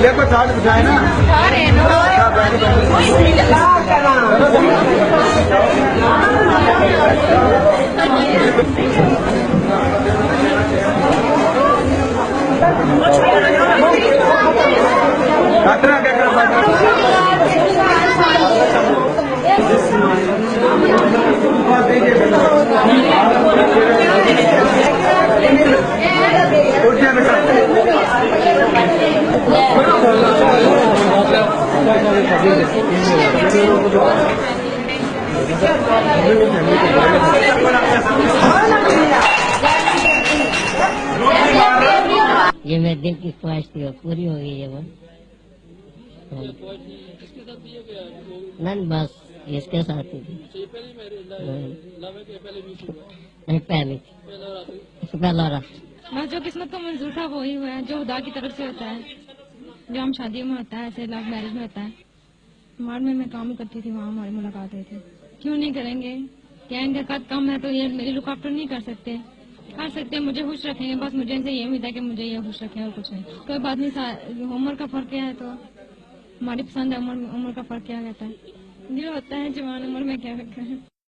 देखो चार्ज बिठाए ना ये मेरे दिल की ख्वाहिश थी वो पूरी हो गई है वो। नहीं बस इसके साथ ही थी। नहीं पहली पहला रहा। बस जो किस्मत को मंजूर था वो ही हुआ है, जो खुदा की तरफ से होता है, जो हम शादियों में होता है, ऐसे लव मैरिज में होता है। मार्ड में मैं काम करती थी, वहाँ हमारी मुलाकात हुई थी। क्यों नहीं करेंगे, क्या इनका कद कम है तो ये मेरी लुक आफ्टर नहीं कर सकते? कर सकते, मुझे खुश रखेंगे, बस मुझे इनसे ये उम्मीद है कि मुझे ये खुश रखें और कुछ नहीं। कोई बात नहीं, उम्र का फर्क क्या है तो हमारी पसंद है, उम्र का फर्क क्या कहता है, दिल होता है जवान उम्र में क्या रखा है।